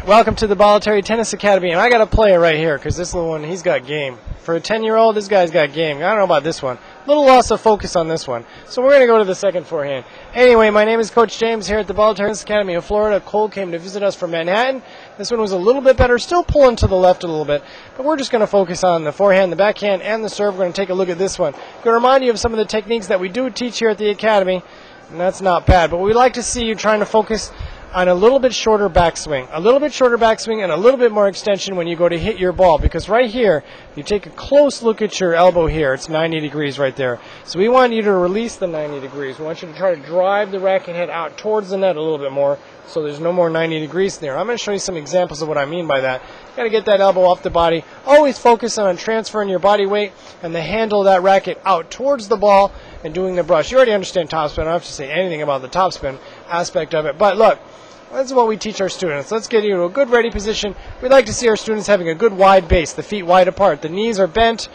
Welcome to the Voluntary Tennis Academy, and I got a player right here because this little one, he's got game. For a 10-year-old, this guy's got game. I don't know about this one. A little loss of focus on this one. So we're going to go to the second forehand. Anyway, my name is Coach James here at the Voluntary Tennis Academy of Florida. Cole came to visit us from Manhattan. This one was a little bit better, still pulling to the left a little bit. But we're just going to focus on the forehand, the backhand, and the serve. We're going to take a look at this one. I'm going to remind you of some of the techniques that we do teach here at the Academy. And that's not bad. But we'd like to see you trying to focus on a little bit shorter backswing. A little bit shorter backswing and a little bit more extension when you go to hit your ball. Because right here, if you take a close look at your elbow here, it's 90 degrees right there. So we want you to release the 90 degrees. We want you to try to drive the racket head out towards the net a little bit more so there's no more 90 degrees there. I'm going to show you some examples of what I mean by that. Got to get that elbow off the body. Always focus on transferring your body weight and the handle of that racket out towards the ball and doing the brush. You already understand topspin. I don't have to say anything about the topspin aspect of it. But look, that's what we teach our students. Let's get you to a good ready position. We'd like to see our students having a good wide base, the feet wide apart. The knees are bent,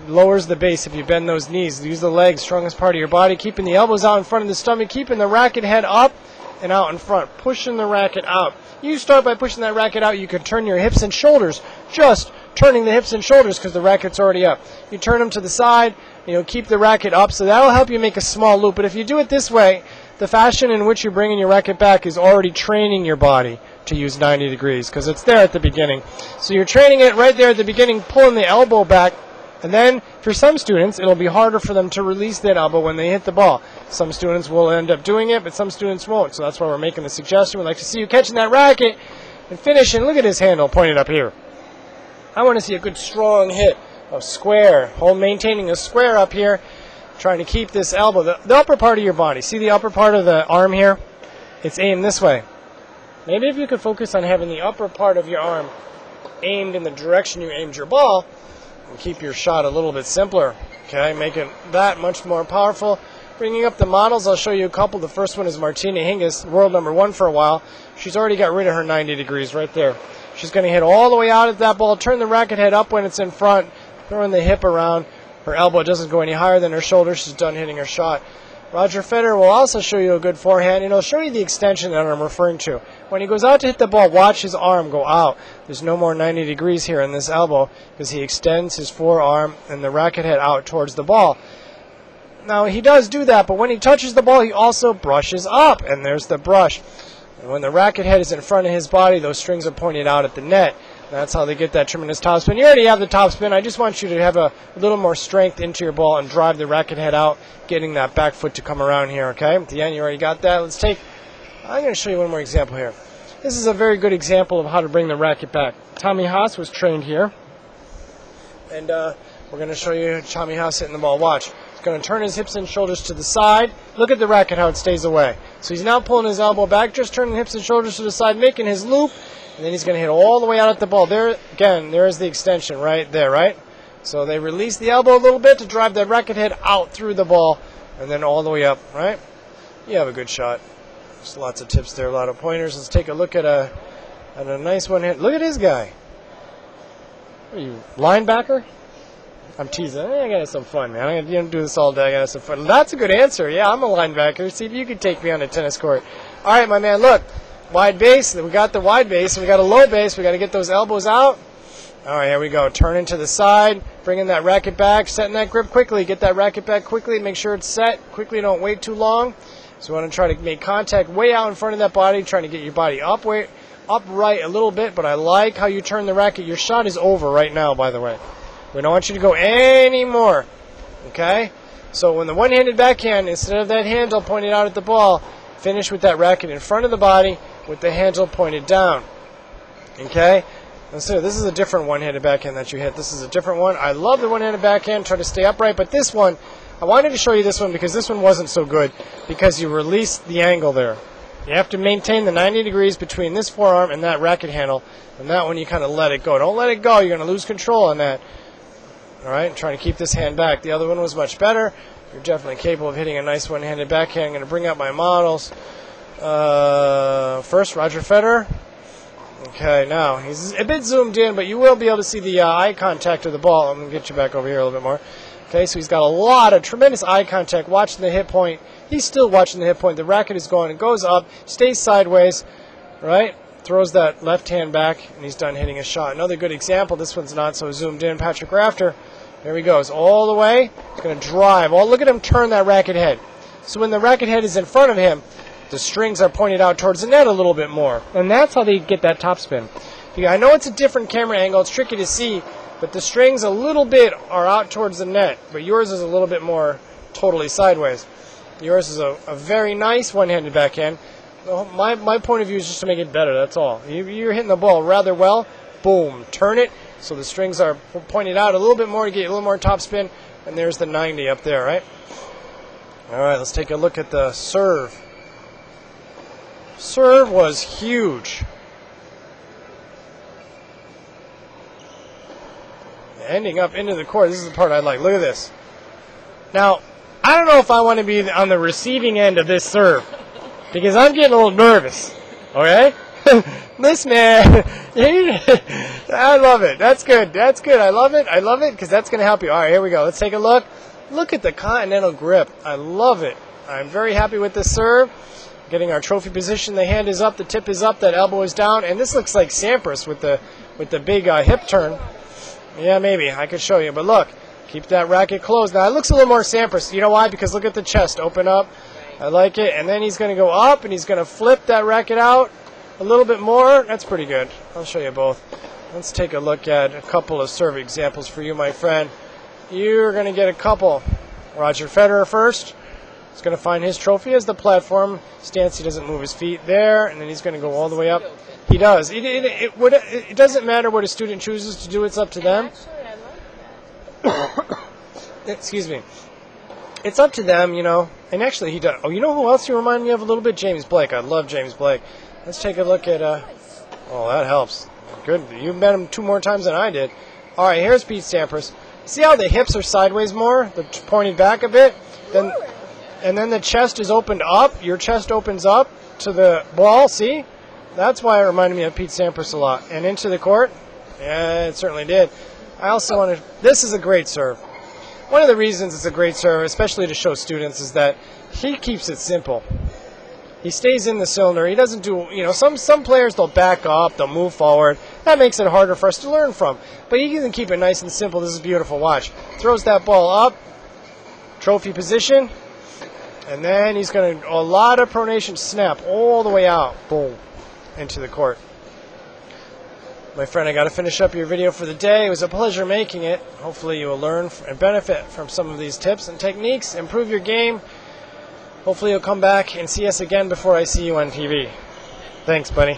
lowers the base if you bend those knees. Use the legs, strongest part of your body, keeping the elbows out in front of the stomach, keeping the racket head up and out in front, pushing the racket out. You start by pushing that racket out. You can turn your hips and shoulders, just turning the hips and shoulders because the racket's already up. You turn them to the side, keep the racket up, so that'll help you make a small loop. But if you do it this way, the fashion in which you're bringing your racket back is already training your body to use 90 degrees because it's there at the beginning. So you're training it right there at the beginning, pulling the elbow back. And then for some students, it'll be harder for them to release that elbow when they hit the ball. Some students will end up doing it, but some students won't. So that's why we're making the suggestion. We'd like to see you catching that racket and finishing. Look at his handle pointed up here. I want to see a good strong hit of square. Maintaining a square up here. Trying to keep this elbow, the upper part of your body. See the upper part of the arm here? It's aimed this way. Maybe if you could focus on having the upper part of your arm aimed in the direction you aimed your ball, and keep your shot a little bit simpler. Okay, making that much more powerful. Bringing up the models, I'll show you a couple. The first one is Martina Hingis, world #1 for a while. She's already got rid of her 90 degrees right there. She's going to hit all the way out at that ball, turn the racket head up when it's in front, throwing the hip around. Her elbow doesn't go any higher than her shoulder. She's done hitting her shot. Roger Federer will also show you a good forehand, and he'll show you the extension that I'm referring to. When he goes out to hit the ball, watch his arm go out. There's no more 90 degrees here in this elbow because he extends his forearm and the racket head out towards the ball. Now, he does do that, but when he touches the ball, he also brushes up, and there's the brush. And when the racket head is in front of his body, those strings are pointed out at the net. That's how they get that tremendous topspin. You already have the topspin. I just want you to have a little more strength into your ball and drive the racket head out, getting that back foot to come around here, okay? At the end, you already got that. I'm going to show you one more example here. This is a very good example of how to bring the racket back. Tommy Haas was trained here. And we're going to show you Tommy Haas hitting the ball. Watch. He's going to turn his hips and shoulders to the side. Look at the racket, how it stays away. So he's now pulling his elbow back, just turning hips and shoulders to the side, making his loop. And then he's going to hit all the way out at the ball. There, again, there is the extension right there, right? So they release the elbow a little bit to drive that racket head out through the ball and then all the way up, right? You have a good shot. There's lots of tips there, a lot of pointers. Let's take a look at a nice one hit. Look at this guy. Are you linebacker? I'm teasing. I gotta have some fun, man. I'm gonna do this all day. I gotta have some fun. That's a good answer. Yeah, I'm a linebacker. See if you can take me on a tennis court. All right, my man, look. Wide base, we got the wide base, we got a low base, we got to get those elbows out. All right, here we go. Turning to the side, bringing that racket back, setting that grip quickly. Get that racket back quickly, make sure it's set. Quickly, don't wait too long. So we want to try to make contact way out in front of that body, trying to get your body upright a little bit, but I like how you turn the racket. Your shot is over right now, by the way. We don't want you to go any more, okay? So when the one-handed backhand, instead of that handle pointed out at the ball, finish with that racket in front of the body with the handle pointed down. Okay? Let's see. This is a different one-handed backhand that you hit. This is a different one. I love the one-handed backhand. Try to stay upright. But this one, I wanted to show you this one because this one wasn't so good because you released the angle there. You have to maintain the 90 degrees between this forearm and that racket handle. And that one, you kind of let it go. Don't let it go. You're going to lose control on that. All right? Trying to keep this hand back. The other one was much better. You're definitely capable of hitting a nice one-handed backhand. I'm going to bring up my models. First, Roger Federer. Okay, now, he's a bit zoomed in, but you will be able to see the eye contact of the ball. I'm going to get you back over here a little bit more. Okay, so he's got a lot of tremendous eye contact, watching the hit point. He's still watching the hit point. The racket is going. It goes up, stays sideways, right? throws that left hand back, and he's done hitting a shot. Another good example. This one's not so zoomed in. Patrick Rafter. There he goes, all the way. He's going to drive. Oh, look at him turn that racket head. So when the racket head is in front of him, the strings are pointed out towards the net a little bit more. And that's how they get that topspin. I know it's a different camera angle. It's tricky to see, but the strings a little bit are out towards the net, but yours is a little bit more totally sideways. Yours is a very nice one-handed backhand. My point of view is just to make it better, that's all. You're hitting the ball rather well. Boom, turn it. So the strings are pointed out a little bit more to get a little more topspin, and there's the 90 up there, right? All right, let's take a look at the serve. Serve was huge. Ending up into the court. This is the part I like. Look at this. Now, I don't know if I want to be on the receiving end of this serve, because I'm getting a little nervous. Okay? This man, I love it. That's good. That's good. I love it. I love it because that's going to help you. All right, here we go. Let's take a look. Look at the continental grip. I love it. I'm very happy with this serve. Getting our trophy position. The hand is up. The tip is up. That elbow is down. And this looks like Sampras with the big hip turn. Yeah, maybe. I could show you. But look, keep that racket closed. Now, it looks a little more Sampras. You know why? Because look at the chest. Open up. I like it. And then he's going to go up, and he's going to flip that racket out a little bit more. That's pretty good. I'll show you both. Let's take a look at a couple of serve examples for you, my friend. You're going to get a couple. Roger Federer first. He's going to find his trophy as the platform. Stance, he doesn't move his feet there, and then he's going to go all the way up. He does. It doesn't matter what a student chooses to do. It's up to them. Actually, I like that. Excuse me. It's up to them, you know. And actually, he does. Oh, you know who else you remind me of a little bit? James Blake. I love James Blake. Let's take a look at... Oh, that helps. Good. You met him 2 more times than I did. All right, here's Pete Sampras. See how the hips are sideways more? They're pointing back a bit? And then the chest is opened up. Your chest opens up to the ball. See? That's why it reminded me of Pete Sampras a lot. And into the court? Yeah, it certainly did. I also want to... This is a great serve. One of the reasons it's a great serve, especially to show students, is that he keeps it simple. He stays in the cylinder. He doesn't do, you know, some players, they'll back up, they'll move forward. That makes it harder for us to learn from. But he can keep it nice and simple. This is beautiful. Watch. Throws that ball up. Trophy position. And then he's going to, a lot of pronation, snap all the way out. Boom. Into the court. My friend, I got to finish up your video for the day. It was a pleasure making it. Hopefully you will learn and benefit from some of these tips and techniques. Improve your game. Hopefully you'll come back and see us again before I see you on TV. Thanks, buddy.